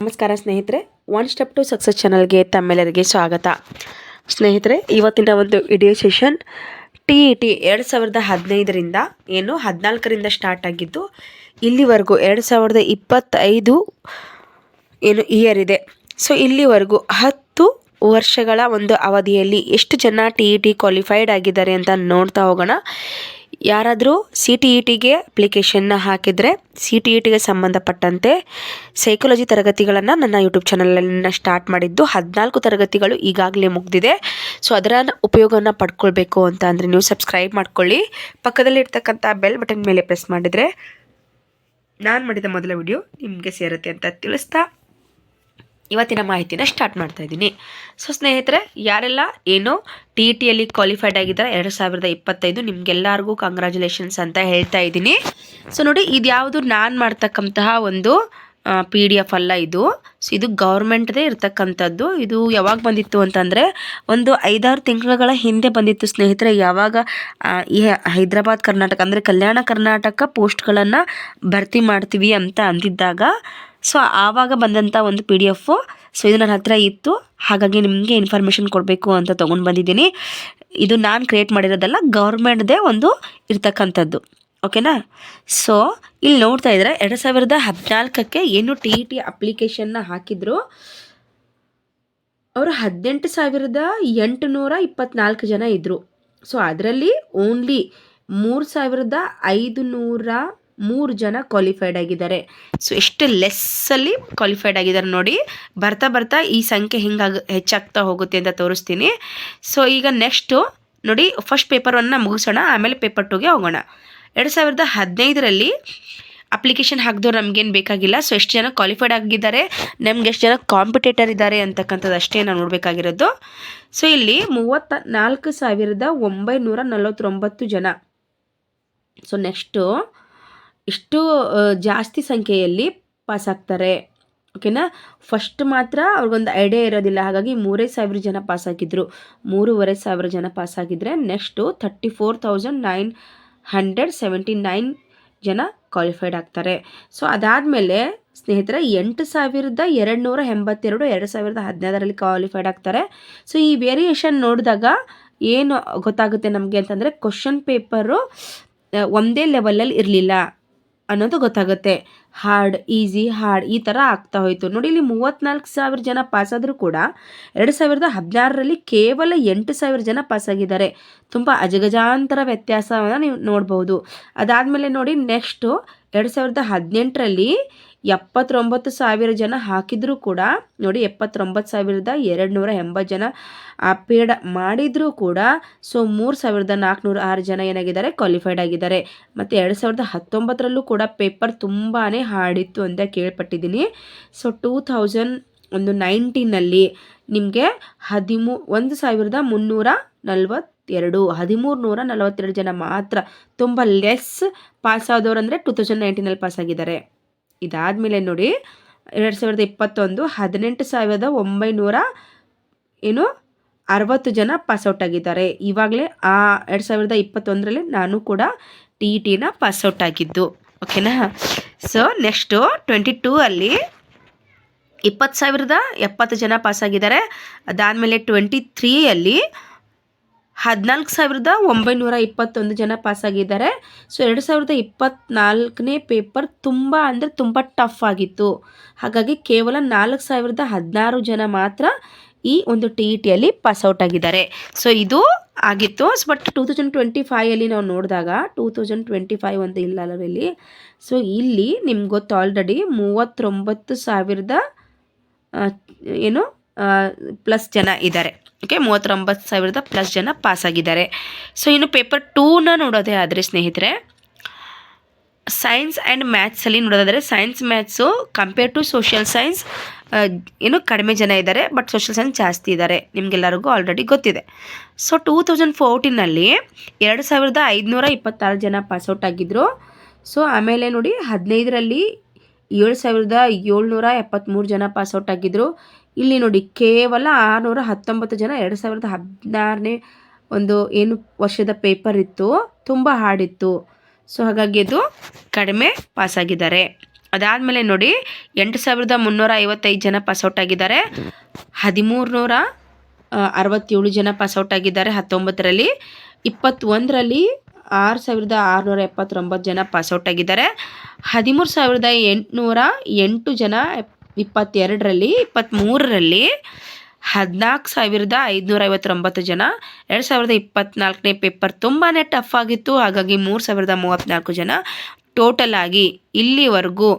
ನಮಸ್ಕಾರ ಸ್ನೇಹಿತರೆ, one step to success ಚಾನಲ್ಗೆ ತಮ್ಮೆಲ್ಲರಿಗೆ ಸ್ವಾಗತ. ಸ್ನೇಹಿತರೆ, ಇವತ್ತಿನ ಒಂದು ವಿಡಿಯೋ ಸೆಷನ್ TET 2015ರಿಂದ 14ರಿಂದ ಸ್ಟಾರ್ಟ್ ಆಗಿದ್ದು ಇಲ್ಲಿವರೆಗೂ 2025 ಇಯರ್ ಇದೆ. ಸೊ ಇಲ್ಲಿವರೆಗೂ 10 ವರ್ಷಗಳ ಒಂದು ಅವಧಿಯಲ್ಲಿ ಎಷ್ಟು ಜನ TET ಕ್ವಾಲಿಫೈಡ್ ಆಗಿದ್ದಾರೆ ಅಂತ ನೋಡ್ತಾ ಹೋಗೋಣ. ಯಾರಾದರೂ CTETಗೆ ಅಪ್ಲಿಕೇಶನ್ನ ಹಾಕಿದರೆ CTETಗೆ ಸಂಬಂಧಪಟ್ಟಂತೆ ಸೈಕಾಲಜಿ ತರಗತಿಗಳನ್ನು ನನ್ನ ಯೂಟ್ಯೂಬ್ ಚಾನಲನ್ನು ಸ್ಟಾರ್ಟ್ ಮಾಡಿದ್ದು 14 ತರಗತಿಗಳು ಈಗಾಗಲೇ ಮುಗಿದಿದೆ. ಸೊ ಅದರ ಉಪಯೋಗವನ್ನು ಪಡ್ಕೊಳ್ಬೇಕು ಅಂತ ಅಂದರೆ ನೀವು ಸಬ್ಸ್ಕ್ರೈಬ್ ಮಾಡ್ಕೊಳ್ಳಿ. ಪಕ್ಕದಲ್ಲಿ ಇರ್ತಕ್ಕಂಥ ಬೆಲ್ ಬಟನ್ ಮೇಲೆ ಪ್ರೆಸ್ ಮಾಡಿದರೆ ನಾನು ಮಾಡಿದ ಮೊದಲ ವಿಡಿಯೋ ನಿಮಗೆ ಸೇರುತ್ತೆ ಅಂತ ತಿಳಿಸ್ತಾ ಇವತ್ತಿನ ಮಾಹಿತಿನ ಸ್ಟಾರ್ಟ್ ಮಾಡ್ತಾ ಇದ್ದೀನಿ. ಸೊ ಸ್ನೇಹಿತರೆ, ಯಾರೆಲ್ಲ TETಯಲ್ಲಿ ಕ್ವಾಲಿಫೈಡ್ ಆಗಿದ್ದಾರೆ 2025 ನಿಮಗೆಲ್ಲರಿಗೂ ಕಂಗ್ರ್ಯಾಚುಲೇಷನ್ಸ್ ಅಂತ ಹೇಳ್ತಾ ಇದ್ದೀನಿ. ಸೊ ನೋಡಿ, ಇದು ಯಾವುದು ನಾನು ಮಾಡ್ತಕ್ಕಂತಹ ಒಂದು PDF ಅಲ್ಲ ಇದು. ಸೊ ಇದು ಗೌರ್ಮೆಂಟ್ದೇ ಇರ್ತಕ್ಕಂಥದ್ದು. ಇದು ಯಾವಾಗ ಬಂದಿತ್ತು ಅಂತಂದರೆ ಒಂದು 5-6 ತಿಂಗಳ ಹಿಂದೆ ಬಂದಿತ್ತು ಸ್ನೇಹಿತರೆ. ಯಾವಾಗ ಈ ಹೈದರಾಬಾದ್ ಕರ್ನಾಟಕ ಅಂದರೆ ಕಲ್ಯಾಣ ಕರ್ನಾಟಕ ಪೋಸ್ಟ್ಗಳನ್ನು ಭರ್ತಿ ಮಾಡ್ತೀವಿ ಅಂತ ಅಂದಿದ್ದಾಗ ಸೊ ಆವಾಗ ಬಂದಂಥ ಒಂದು PDF. ಸೊ ಇದು ನನ್ನ ಹತ್ರ ಇತ್ತು, ಹಾಗಾಗಿ ನಿಮಗೆ ಇನ್ಫಾರ್ಮೇಷನ್ ಕೊಡಬೇಕು ಅಂತ ತೊಗೊಂಡು ಬಂದಿದ್ದೀನಿ. ಇದು ನಾನು ಕ್ರಿಯೇಟ್ ಮಾಡಿರೋದಲ್ಲ, ಗೌರ್ಮೆಂಟ್ದೇ ಒಂದು ಇರ್ತಕ್ಕಂಥದ್ದು. ಓಕೆನಾ? ಸೊ ಇಲ್ಲಿ ನೋಡ್ತಾ ಇದ್ದಾರೆ 2014ಕ್ಕೆ TET ಅಪ್ಲಿಕೇಶನ್ನ ಹಾಕಿದ್ರು. ಅವರು 18,824 ಜನ ಇದ್ದರು. ಸೊ ಅದರಲ್ಲಿ ಓನ್ಲಿ 3,503 ಜನ ಕ್ವಾಲಿಫೈಡ್ ಆಗಿದ್ದಾರೆ. ಸೊ ಎಷ್ಟು ಲೆಸ್ಸಲ್ಲಿ ಕ್ವಾಲಿಫೈಡ್ ಆಗಿದ್ದಾರೆ ನೋಡಿ. ಬರ್ತಾ ಬರ್ತಾ ಈ ಸಂಖ್ಯೆ ಹೆಚ್ಚಾಗ್ತಾ ಹೋಗುತ್ತೆ ಅಂತ ತೋರಿಸ್ತೀನಿ. ಸೊ ಈಗ ನೆಕ್ಸ್ಟು ನೋಡಿ, ಫಸ್ಟ್ ಪೇಪರ್ 1ನ ಮುಗಿಸೋಣ, ಆಮೇಲೆ ಪೇಪರ್ 2ಗೆ ಹೋಗೋಣ. 2015ರಲ್ಲಿ ಅಪ್ಲಿಕೇಶನ್ ಹಾಕಿದವ್ರು ನಮಗೇನು ಬೇಕಾಗಿಲ್ಲ. ಸೊ ಎಷ್ಟು ಜನ ಕ್ವಾಲಿಫೈಡ್ ಆಗಿದ್ದಾರೆ, ನಮ್ಗೆ ಎಷ್ಟು ಜನ ಕಾಂಪಿಟೇಟರ್ ಇದ್ದಾರೆ ಅಂತಕ್ಕಂಥದ್ದು ಅಷ್ಟೇ ನಾವು ನೋಡಬೇಕಾಗಿರೋದು. ಸೊ ಇಲ್ಲಿ 34,949 ಜನ. ಸೊ ನೆಕ್ಸ್ಟು ಇಷ್ಟು ಜಾಸ್ತಿ ಸಂಖ್ಯೆಯಲ್ಲಿ ಪಾಸ್ ಆಗ್ತಾರೆ. ಓಕೆನಾ? ಫಸ್ಟ್ ಮಾತ್ರ ಅವ್ರಿಗೊಂದು ಐಡಿಯಾ ಇರೋದಿಲ್ಲ, ಹಾಗಾಗಿ 3,000 ಜನ ಪಾಸ್ ಆಗಿದ್ದರು. 3,500 ಜನ ಪಾಸ್ ಆಗಿದ್ದರೆ ನೆಕ್ಸ್ಟು 34,979 ಜನ ಕ್ವಾಲಿಫೈಡ್ ಆಗ್ತಾರೆ. ಸೊ ಅದಾದಮೇಲೆ ಸ್ನೇಹಿತರೆ 8,282 2015ರಲ್ಲಿ ಕ್ವಾಲಿಫೈಡ್ ಆಗ್ತಾರೆ. ಸೊ ಈ ವೇರಿಯೇಷನ್ ನೋಡಿದಾಗ ಏನು ಗೊತ್ತಾಗುತ್ತೆ ನಮಗೆ ಅಂತಂದರೆ, ಕ್ವಶನ್ ಪೇಪರು ಒಂದೇ ಲೆವೆಲಲ್ಲಿ ಇರಲಿಲ್ಲ ಅನ್ನೋದು ಗೊತ್ತಾಗುತ್ತೆ. ಹಾರ್ಡ್, ಈಸಿ, ಹಾರ್ಡ್ ಈ ಥರ ಆಗ್ತಾ ಹೋಯಿತು ನೋಡಿ. ಇಲ್ಲಿ 34,000 ಜನ ಪಾಸಾದರೂ ಕೂಡ 2016ರಲ್ಲಿ ಕೇವಲ 8,000 ಜನ ಪಾಸಾಗಿದ್ದಾರೆ. ತುಂಬ ಅಜಗಜಾಂತರ ವ್ಯತ್ಯಾಸವನ್ನು ನೀವು ನೋಡ್ಬೋದು. ಅದಾದಮೇಲೆ ನೋಡಿ, ನೆಕ್ಸ್ಟು 2018ರಲ್ಲಿ 79,000 ಜನ ಹಾಕಿದರೂ ಕೂಡ ನೋಡಿ 79,280 ಜನ ಅಪೇಡ್ ಮಾಡಿದರೂ ಕೂಡ ಸೊ 3,406 ಜನ ಏನಾಗಿದ್ದಾರೆ, ಕ್ವಾಲಿಫೈಡ್ ಆಗಿದ್ದಾರೆ. ಮತ್ತು 2019ರಲ್ಲೂ ಕೂಡ ಪೇಪರ್ ತುಂಬಾ ಹಾರ್ಡಿತ್ತು ಅಂತ ಕೇಳ್ಪಟ್ಟಿದ್ದೀನಿ. ಸೊ 2019ನಲ್ಲಿ ನಿಮಗೆ 1342 ಜನ ಮಾತ್ರ ತುಂಬ ಲೆಸ್ ಪಾಸ್ ಆದವರು ಅಂದರೆ 2019ನಲ್ಲಿ ಪಾಸ್ ಆಗಿದ್ದಾರೆ. ಇದಾದಮೇಲೆ ನೋಡಿ 2021 18,960 ಜನ ಪಾಸ್ಔಟ್ ಆಗಿದ್ದಾರೆ. ಇವಾಗಲೇ 2021ರಲ್ಲಿ ನಾನು ಕೂಡ TETನ ಪಾಸ್ಔಟ್ ಆಗಿದ್ದು. ಓಕೆನಾ? ಸೊ ನೆಕ್ಸ್ಟು 22ಅಲ್ಲಿ 20,070 ಜನ ಪಾಸಾಗಿದ್ದಾರೆ. ಅದಾದಮೇಲೆ 23ಯಲ್ಲಿ 14,921 ಜನ ಪಾಸಾಗಿದ್ದಾರೆ. ಸೊ 2024ನೇ ಪೇಪರ್ ತುಂಬ ಅಂದರೆ ತುಂಬ ಟಫ್ ಆಗಿತ್ತು. ಹಾಗಾಗಿ ಕೇವಲ 4,016 ಜನ ಮಾತ್ರ ಈ ಒಂದು TETಯಲ್ಲಿ ಪಾಸ್ಔಟ್ ಆಗಿದ್ದಾರೆ. ಸೊ ಇದು ಆಗಿತ್ತು. ಬಟ್ 2025ಅಲ್ಲಿ ನಾವು ನೋಡಿದಾಗ 2025 ಒಂದು ಇಲ್ಲ ಅಲ್ಲಿ. ಸೊ ಇಲ್ಲಿ ನಿಮ್ಗೆ ಗೊತ್ತು ಆಲ್ರೆಡಿ 39,000 ಪ್ಲಸ್ ಜನ ಇದ್ದಾರೆ. ಓಕೆ, 39,000 ಪ್ಲಸ್ ಜನ ಪಾಸಾಗಿದ್ದಾರೆ. ಸೊ ಇನ್ನು ಪೇಪರ್ 2ನ ನೋಡೋದೇ ಆದರೆ ಸ್ನೇಹಿತರೆ, ಸೈನ್ಸ್ ಆ್ಯಂಡ್ ಮ್ಯಾಥ್ಸಲ್ಲಿ ನೋಡೋದಾದರೆ science maths compare to social science ಕಡಿಮೆ ಜನ ಇದ್ದಾರೆ, ಬಟ್ ಸೋಷಿಯಲ್ ಸೈನ್ಸ್ ಜಾಸ್ತಿ ಇದ್ದಾರೆ. ನಿಮಗೆಲ್ಲರಿಗೂ ಆಲ್ರೆಡಿ ಗೊತ್ತಿದೆ. ಸೊ 2014ನಲ್ಲಿ 2,526 ಜನ ಪಾಸ್ಔಟ್ ಆಗಿದ್ದರು. ಸೊ ಆಮೇಲೆ ನೋಡಿ 15ರಲ್ಲಿ 7,773 ಜನ ಪಾಸ್ಔಟ್ ಆಗಿದ್ದರು. ಇಲ್ಲಿ ನೋಡಿ ಕೇವಲ 619 ಜನ 2016ನೇ ಒಂದು ವರ್ಷದ ಪೇಪರ್ ಇತ್ತು, ತುಂಬ ಹಾರ್ಡ್ ಇತ್ತು. ಸೊ ಹಾಗಾಗಿ ಅದು ಕಡಿಮೆ ಪಾಸಾಗಿದ್ದಾರೆ. ಅದಾದಮೇಲೆ ನೋಡಿ 8,355 ಜನ ಪಾಸ್ಔಟ್ ಆಗಿದ್ದಾರೆ. 1,367 ಜನ ಪಾಸ್ಔಟ್ ಆಗಿದ್ದಾರೆ 19ರಲ್ಲಿ. 21ರಲ್ಲಿ 6,679 ಜನ ಪಾಸ್ಔಟ್ ಆಗಿದ್ದಾರೆ. 13,808 ಜನ 22ರಲ್ಲಿ. 23ರಲ್ಲಿ 14,559 ಜನ. 2024ನೇ ಪೇಪರ್ ತುಂಬಾ ಟಫ್ ಆಗಿತ್ತು, ಹಾಗಾಗಿ 3,034 ಜನ. ಟೋಟಲ್ ಆಗಿ ಇಲ್ಲಿವರೆಗೂ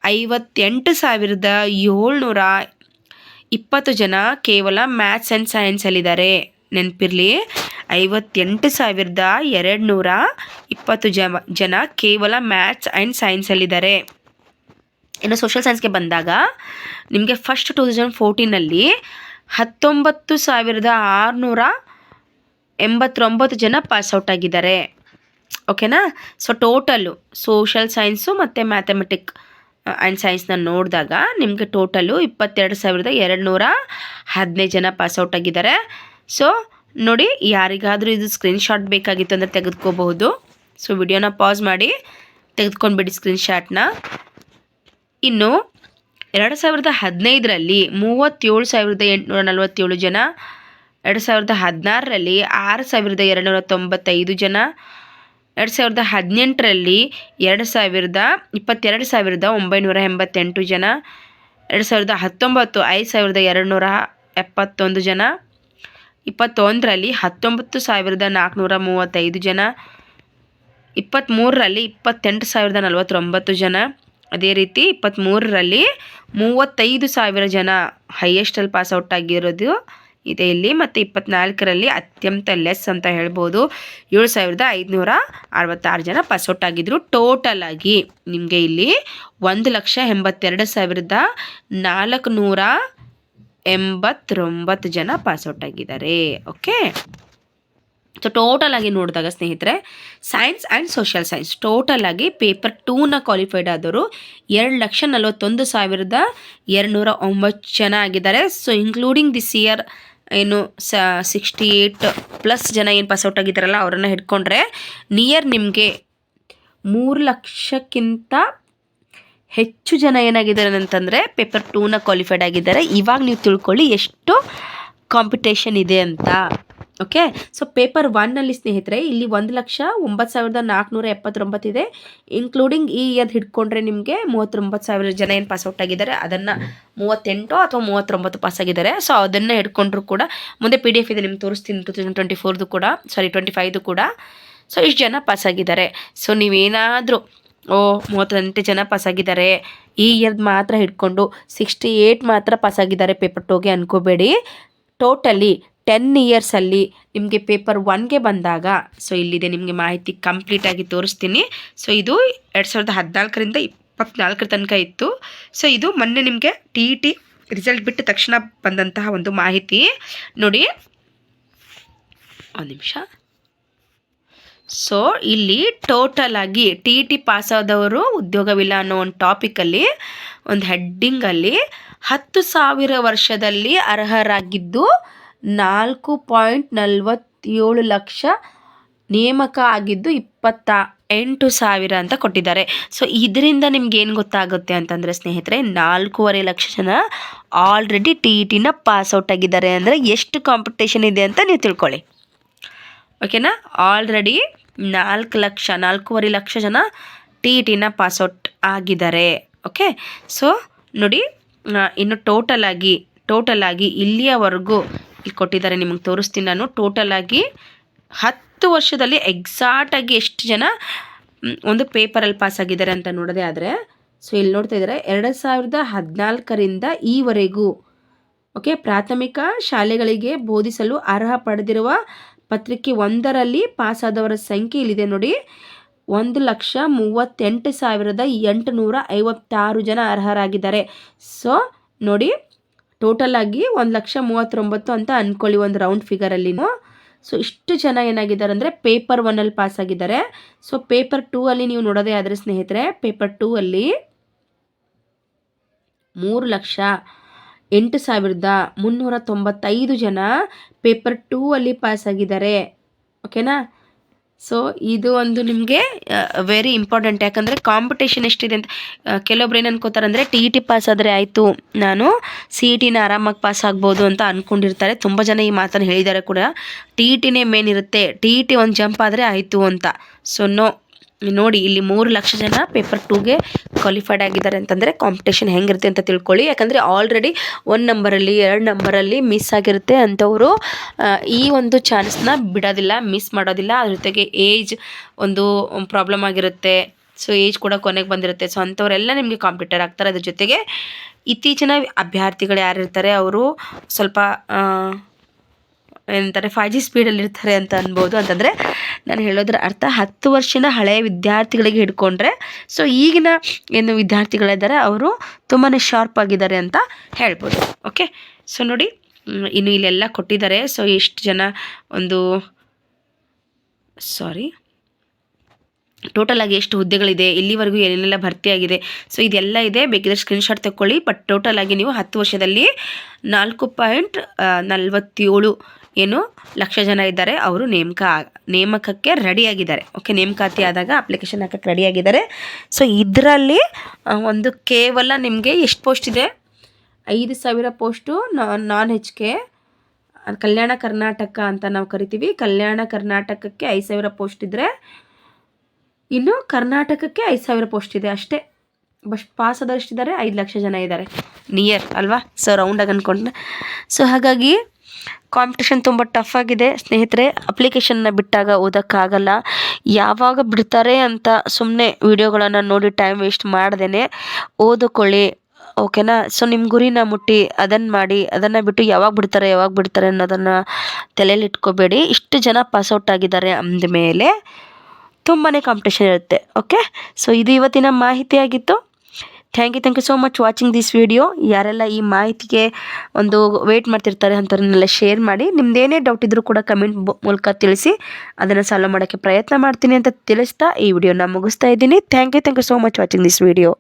58,720 ಜನ ಕೇವಲ ಮ್ಯಾಥ್ಸ್ ಆ್ಯಂಡ್ ಸೈನ್ಸಲ್ಲಿದ್ದಾರೆ. ನೆನಪಿರಲಿ, 58,220 ಜನ ಕೇವಲ ಮ್ಯಾಥ್ಸ್ ಆ್ಯಂಡ್ ಸೈನ್ಸಲ್ಲಿದ್ದಾರೆ. ಇನ್ನು ಸೋಷಲ್ ಸೈನ್ಸ್ಗೆ ಬಂದಾಗ ನಿಮಗೆ ಫಸ್ಟ್ 2014ನಲ್ಲಿ 19,689 ಜನ ಪಾಸ್ಔಟ್ ಆಗಿದ್ದಾರೆ. ಓಕೆನಾ. ಸೊ ಟೋಟಲು ಸೋಷಲ್ ಸೈನ್ಸು ಮತ್ತು ಮ್ಯಾಥಮೆಟಿಕ್ ಆ್ಯಂಡ್ ಸೈನ್ಸ್ನ ನೋಡಿದಾಗ ನಿಮಗೆ ಟೋಟಲು 22,215 ಜನ ಪಾಸ್ಔಟ್ ಆಗಿದ್ದಾರೆ. ಸೊ ನೋಡಿ, ಯಾರಿಗಾದರೂ ಇದು ಸ್ಕ್ರೀನ್ಶಾಟ್ ಬೇಕಾಗಿತ್ತು ಅಂದರೆ ತೆಗೆದುಕೋಬಹುದು. ಸೊ ವಿಡಿಯೋನ ಪಾಸ್ ಮಾಡಿ ತೆಗೆದುಕೊಂಡ್ಬಿಡಿ ಸ್ಕ್ರೀನ್ಶಾಟ್ನ. ಇನ್ನು 2015ರಲ್ಲಿ 37,847 ಜನ. 2016ರಲ್ಲಿ 6,295 ಜನ. 2018ರಲ್ಲಿ 22,988 ಜನ. 2019 5,271 ಜನ. 21ರಲ್ಲಿ 19,435 ಜನ. 23ರಲ್ಲಿ 28,049 ಜನ. ಅದೇ ರೀತಿ 23ರಲ್ಲಿ 35,000 ಜನ ಹೈಯೆಸ್ಟಲ್ಲಿ ಪಾಸ್ಔಟ್ ಆಗಿರೋದು ಇದೆ ಇಲ್ಲಿ. ಮತ್ತು 24ರಲ್ಲಿ ಅತ್ಯಂತ ಲೆಸ್ ಅಂತ ಹೇಳ್ಬೋದು, 7,566 ಜನ ಪಾಸ್ಔಟ್ ಆಗಿದ್ದರು. ಟೋಟಲ್ ಆಗಿ ನಿಮಗೆ ಇಲ್ಲಿ 1,82,489 ಜನ ಪಾಸ್ಔಟ್ ಆಗಿದ್ದಾರೆ. ಓಕೆ. ಸೊ ಟೋಟಲ್ ಆಗಿ ನೋಡಿದಾಗ ಸ್ನೇಹಿತರೆ, science and social science total ಆಗಿ ಪೇಪರ್ 2ನ ಕ್ವಾಲಿಫೈಡ್ ಆದವರು 2,41,209 ಜನ ಆಗಿದ್ದಾರೆ. ಸೊ ಇನ್ಕ್ಲೂಡಿಂಗ್ ದಿಸ್ ಇಯರ್ ಏನು 68+ ಜನ ಏನು ಪಾಸ್ಔಟ್ ಆಗಿದ್ದಾರಲ್ಲ ಅವರನ್ನು ಹಿಡ್ಕೊಂಡ್ರೆ ನಿಯರ್ ನಿಮಗೆ 3 ಲಕ್ಷಕ್ಕಿಂತ ಹೆಚ್ಚು ಜನ ಏನಾಗಿದ್ದಾರೆ ಅಂತಂದರೆ ಪೇಪರ್ 2ನ ಕ್ವಾಲಿಫೈಡ್ ಆಗಿದ್ದಾರೆ. ಇವಾಗ ನೀವು ತಿಳ್ಕೊಳ್ಳಿ ಎಷ್ಟು ಕಾಂಪಿಟೇಷನ್ ಇದೆ ಅಂತ. ಓಕೆ. ಸೊ ಪೇಪರ್ 1ನಲ್ಲಿ ಸ್ನೇಹಿತರೆ ಇಲ್ಲಿ 1,09,479 ಇದೆ. ಇನ್ಕ್ಲೂಡಿಂಗ್ ಈ ಇಯರ್ ಹಿಡ್ಕೊಂಡ್ರೆ ನಿಮಗೆ 39,000 ಜನ ಏನು ಪಾಸ್ಔಟ್ ಆಗಿದ್ದಾರೆ, ಅದನ್ನು 38 ಅಥವಾ 39 ಪಾಸ್ ಆಗಿದ್ದಾರೆ. ಸೊ ಅದನ್ನು ಹಿಡ್ಕೊಂಡ್ರು ಕೂಡ ಮುಂದೆ PDF ಇದೆ ನಿಮ್ಗೆ ತೋರಿಸ್ತೀನಿ 2024 ಕೂಡ 25 ಕೂಡ. ಸೊ ಇಷ್ಟು ಜನ ಪಾಸ್ ಆಗಿದ್ದಾರೆ. ಸೊ ನೀವೇನಾದರೂ 38 ಜನ ಪಾಸ್ ಆಗಿದ್ದಾರೆ ಈ ಇಯರ್ದು ಮಾತ್ರ ಹಿಡ್ಕೊಂಡು 68 ಮಾತ್ರ ಪಾಸ್ ಆಗಿದ್ದಾರೆ ಪೇಪರ್ 2ಗೆ ಅನ್ಕೋಬೇಡಿ. ಟೋಟಲಿ 10 ಇಯರ್ಸಲ್ಲಿ ನಿಮಗೆ ಪೇಪರ್ 1ಗೆ ಬಂದಾಗ, ಸೊ ಇಲ್ಲಿದೆ ನಿಮಗೆ ಮಾಹಿತಿ ಕಂಪ್ಲೀಟಾಗಿ ತೋರಿಸ್ತೀನಿ. ಸೊ ಇದು 2014ರಿಂದ 24 ತನಕ ಇತ್ತು. ಸೊ ಇದು ಮೊನ್ನೆ ನಿಮಗೆ TET ರಿಸಲ್ಟ್ ಬಿಟ್ಟ ತಕ್ಷಣ ಬಂದಂತಹ ಒಂದು ಮಾಹಿತಿ ನೋಡಿ. ಒಂದು ನಿಮಿಷ. ಸೊ ಇಲ್ಲಿ ಟೋಟಲ್ ಆಗಿ TET ಪಾಸಾದವರು ಉದ್ಯೋಗವಿಲ್ಲ ಅನ್ನೋ ಒಂದು ಟಾಪಿಕಲ್ಲಿ ಒಂದು ಹೆಡ್ಡಿಂಗಲ್ಲಿ 10,000 ವರ್ಷದಲ್ಲಿ ಅರ್ಹರಾಗಿದ್ದು 4.47 ಲಕ್ಷ, ನೇಮಕ ಆಗಿದ್ದು 28,000 ಅಂತ ಕೊಟ್ಟಿದ್ದಾರೆ. ಸೊ ಇದರಿಂದ ನಿಮ್ಗೆ ಏನು ಗೊತ್ತಾಗುತ್ತೆ ಅಂತಂದರೆ ಸ್ನೇಹಿತರೆ, 4.5 ಲಕ್ಷ ಜನ ಆಲ್ರೆಡಿ TETನ ಪಾಸ್ಔಟ್ ಆಗಿದ್ದಾರೆ. ಅಂದರೆ ಎಷ್ಟು ಕಾಂಪಿಟೇಷನ್ ಇದೆ ಅಂತ ನೀವು ತಿಳ್ಕೊಳ್ಳಿ. ಓಕೆನಾ. ಆಲ್ರೆಡಿ 4.5 ಲಕ್ಷ ಜನ TETನ ಪಾಸ್ಔಟ್ ಆಗಿದ್ದಾರೆ. ಓಕೆ. ಸೊ ನೋಡಿ, ಇನ್ನು ಟೋಟಲ್ ಆಗಿ ಇಲ್ಲಿಯವರೆಗೂ ಇಲ್ಲಿ ಕೊಟ್ಟಿದ್ದಾರೆ, ನಿಮಗೆ ತೋರಿಸ್ತೀನಿ ನಾನು. ಟೋಟಲ್ ಆಗಿ 10 ವರ್ಷದಲ್ಲಿ ಎಕ್ಸಾಕ್ಟಾಗಿ ಎಷ್ಟು ಜನ ಒಂದು ಪೇಪರಲ್ಲಿ ಪಾಸ್ ಆಗಿದ್ದಾರೆ ಅಂತ ನೋಡೋದೇ ಆದರೆ, ಸೊ ಇಲ್ಲಿ ನೋಡ್ತಾ ಇದ್ದಾರೆ 2014ರಿಂದ ಈವರೆಗೂ ಓಕೆ ಪ್ರಾಥಮಿಕ ಶಾಲೆಗಳಿಗೆ ಬೋಧಿಸಲು ಅರ್ಹ ಪಡೆದಿರುವ ಪತ್ರಿಕೆ 1ರಲ್ಲಿ ಪಾಸಾದವರ ಸಂಖ್ಯೆ ಇಲ್ಲಿದೆ ನೋಡಿ. 1,38,856 ಜನ ಅರ್ಹರಾಗಿದ್ದಾರೆ. ಸೊ ನೋಡಿ, ಟೋಟಲ್ ಆಗಿ 1,39,000 ಅಂತ ಅಂದ್ಕೊಳ್ಳಿ ಒಂದು ರೌಂಡ್ ಫಿಗರಲ್ಲಿ. ಸೊ ಇಷ್ಟು ಜನ ಏನಾಗಿದ್ದಾರೆ ಅಂದರೆ ಪೇಪರ್ 1ಅಲ್ಲಿ ಪಾಸ್ ಆಗಿದ್ದಾರೆ. ಸೊ ಪೇಪರ್ 2ಅಲ್ಲಿ ನೀವು ನೋಡೋದೇ ಆದರೆ ಸ್ನೇಹಿತರೆ, ಪೇಪರ್ 2ಅಲ್ಲಿ 3,08,395 ಜನ ಪೇಪರ್ 2ಅಲ್ಲಿ ಪಾಸ್ ಆಗಿದ್ದಾರೆ. ಓಕೆನಾ. ಸೊ ಇದು ಒಂದು ನಿಮಗೆ ವೆರಿ ಇಂಪಾರ್ಟೆಂಟ್. ಯಾಕಂದರೆ ಕಾಂಪಿಟೇಷನ್ ಎಷ್ಟಿದೆ ಅಂತ ಕೆಲವೊಬ್ರು ಏನು ಅನ್ಕೋತಾರೆ ಅಂದರೆ ಟಿ ಇ ಟಿ ಪಾಸ್ ಆದರೆ ಆಯಿತು, ನಾನು ಸಿ ಇ ಟಿನ ಆರಾಮಾಗಿ ಪಾಸ್ ಆಗ್ಬೋದು ಅಂತ ಅಂದ್ಕೊಂಡಿರ್ತಾರೆ. ತುಂಬ ಜನ ಈ ಮಾತನ್ನು ಹೇಳಿದ್ದಾರೆ ಕೂಡ. ಟಿ ಇ ಟಿನೇ ಮೇನ್ ಇರುತ್ತೆ, ಟಿ ಇ ಟಿ ಒಂದು ಜಂಪ್ ಆದರೆ ಆಯಿತು ಅಂತ. ಸೊ ನೋಡಿ, ಇಲ್ಲಿ 3 ಲಕ್ಷ ಜನ ಪೇಪರ್ 2ಗೆ ಕ್ವಾಲಿಫೈಡ್ ಆಗಿದ್ದಾರೆ ಅಂತಂದರೆ ಕಾಂಪಿಟೇಷನ್ ಹೆಂಗಿರುತ್ತೆ ಅಂತ ತಿಳ್ಕೊಳ್ಳಿ. ಯಾಕಂದರೆ ಆಲ್ರೆಡಿ 1 ನಂಬರಲ್ಲಿ 2 ನಂಬರಲ್ಲಿ ಮಿಸ್ ಆಗಿರುತ್ತೆ ಅಂಥವರು ಈ ಒಂದು ಚಾನ್ಸ್ನ ಬಿಡೋದಿಲ್ಲ, ಮಿಸ್ ಮಾಡೋದಿಲ್ಲ. ಅದ್ರ ಜೊತೆಗೆ ಏಜ್ ಒಂದು ಪ್ರಾಬ್ಲಮ್ ಆಗಿರುತ್ತೆ. ಸೊ ಏಜ್ ಕೂಡ ಕೊನೆಗೆ ಬಂದಿರುತ್ತೆ. ಸೊ ಅಂಥವರೆಲ್ಲ ನಿಮಗೆ ಕಾಂಪಿಟೇಟರ್ ಆಗ್ತಾರೆ. ಅದ್ರ ಜೊತೆಗೆ ಇತ್ತೀಚಿನ ಅಭ್ಯರ್ಥಿಗಳು ಯಾರಿರ್ತಾರೆ ಅವರು ಸ್ವಲ್ಪ ಏನಂತಾರೆ 5G ಸ್ಪೀಡಲ್ಲಿ ಇರ್ತಾರೆ ಅಂತ ಅನ್ಬೋದು. ಅಂತಂದರೆ ನಾನು ಹೇಳೋದ್ರ ಅರ್ಥ 10 ವರ್ಷದ ಹಳೆಯ ವಿದ್ಯಾರ್ಥಿಗಳಿಗೆ ಹಿಡ್ಕೊಂಡ್ರೆ ಸೊ ಈಗಿನ ಏನು ವಿದ್ಯಾರ್ಥಿಗಳಿದ್ದಾರೆ ಅವರು ತುಂಬಾ ಶಾರ್ಪ್ ಆಗಿದ್ದಾರೆ ಅಂತ ಹೇಳ್ಬೋದು. ಓಕೆ, ಸೊ ನೋಡಿ ಇನ್ನು ಇಲ್ಲೆಲ್ಲ ಕೊಟ್ಟಿದ್ದಾರೆ. ಸೊ ಎಷ್ಟು ಜನ ಟೋಟಲ್ ಆಗಿ ಎಷ್ಟು ಹುದ್ದೆಗಳಿದೆ, ಇಲ್ಲಿವರೆಗೂ ಏನೆಲ್ಲ ಭರ್ತಿಯಾಗಿದೆ, ಸೊ ಇದೆಲ್ಲ ಇದೆ. ಬೇಕಿದ್ರೆ ಸ್ಕ್ರೀನ್ಶಾಟ್ ತಗೊಳ್ಳಿ. ಬಟ್ ಟೋಟಲ್ ಆಗಿ ನೀವು 10 ವರ್ಷದಲ್ಲಿ 4.47 ಲಕ್ಷ ಜನ ಇದ್ದಾರೆ. ಅವರು ನೇಮಕಕ್ಕೆ ರೆಡಿಯಾಗಿದ್ದಾರೆ. ಓಕೆ, ನೇಮಕಾತಿ ಆದಾಗ ಅಪ್ಲಿಕೇಶನ್ ಹಾಕಕ್ಕೆ ರೆಡಿಯಾಗಿದ್ದಾರೆ. ಸೊ ಇದರಲ್ಲಿ ಕೇವಲ ನಿಮಗೆ ಎಷ್ಟು ಪೋಸ್ಟ್ ಇದೆ? 5,000 ಪೋಸ್ಟು ನಾನ್ HK ಕಲ್ಯಾಣ ಕರ್ನಾಟಕ ಅಂತ ನಾವು ಕರಿತೀವಿ. ಕಲ್ಯಾಣ ಕರ್ನಾಟಕಕ್ಕೆ 5,000 ಪೋಸ್ಟ್ ಇದ್ದರೆ ಇನ್ನು ಕರ್ನಾಟಕಕ್ಕೆ 5,000 ಪೋಸ್ಟ್ ಇದೆ ಅಷ್ಟೇ. ಪಾಸ್ ಆದಷ್ಟಿದ್ದಾರೆ 5 ಲಕ್ಷ ಜನ ಇದ್ದಾರೆ. ನಿಯರ್ ಅಲ್ವಾ? ಸೊ ರೌಂಡಾಗಿ ಅಂದ್ಕೊಂಡೆ. ಸೊ ಹಾಗಾಗಿ ಕಾಂಪಿಟೇಷನ್ ತುಂಬ ಟಫ್ ಆಗಿದೆ ಸ್ನೇಹಿತರೆ. ಅಪ್ಲಿಕೇಶನ್ನ ಬಿಟ್ಟಾಗ ಓದೋಕ್ಕಾಗಲ್ಲ. ಯಾವಾಗ ಬಿಡ್ತಾರೆ ಅಂತ ಸುಮ್ಮನೆ ವೀಡಿಯೋಗಳನ್ನು ನೋಡಿ ಟೈಮ್ ವೇಸ್ಟ್ ಮಾಡ್ದೇ ಓದಿಕೊಳ್ಳಿ. ಓಕೆನಾ? ಸೊ ನಿಮ್ಮ ಗುರಿನ ಮುಟ್ಟಿ ಅದನ್ನು ಮಾಡಿ. ಅದನ್ನು ಬಿಟ್ಟು ಯಾವಾಗ ಬಿಡ್ತಾರೆ ಅನ್ನೋದನ್ನು ತಲೆಯಲ್ಲಿ ಇಟ್ಕೋಬೇಡಿ. ಇಷ್ಟು ಜನ ಪಾಸ್ಔಟ್ ಆಗಿದ್ದಾರೆ ಅಂದಮೇಲೆ ತುಂಬಾ ಕಾಂಪಿಟೇಷನ್ ಇರುತ್ತೆ. ಓಕೆ, ಸೊ ಇದು ಇವತ್ತಿನ ಮಾಹಿತಿ ಆಗಿತ್ತು. Thank you so much watching this video. ಯಾರೆಲ್ಲ ಈ ಮಾಹಿತಿಗೆ ವೇಟ್ ಮಾಡ್ತಿರ್ತಾರೆ ಅಂಥವ್ರನ್ನೆಲ್ಲ ಶೇರ್ ಮಾಡಿ. ನಿಮ್ದೇನೇ ಡೌಟ್ ಇದ್ದರೂ ಕೂಡ ಕಮೆಂಟ್ ಮೂಲಕ ತಿಳಿಸಿ, ಅದನ್ನು ಸಾಲ್ವ್ ಮಾಡೋಕ್ಕೆ ಪ್ರಯತ್ನ ಮಾಡ್ತೀನಿ ಅಂತ ತಿಳಿಸ್ತಾ ಈ ವಿಡಿಯೋನ ಮುಗಿಸ್ತಾ ಇದ್ದೀನಿ. Thank you so much watching this video.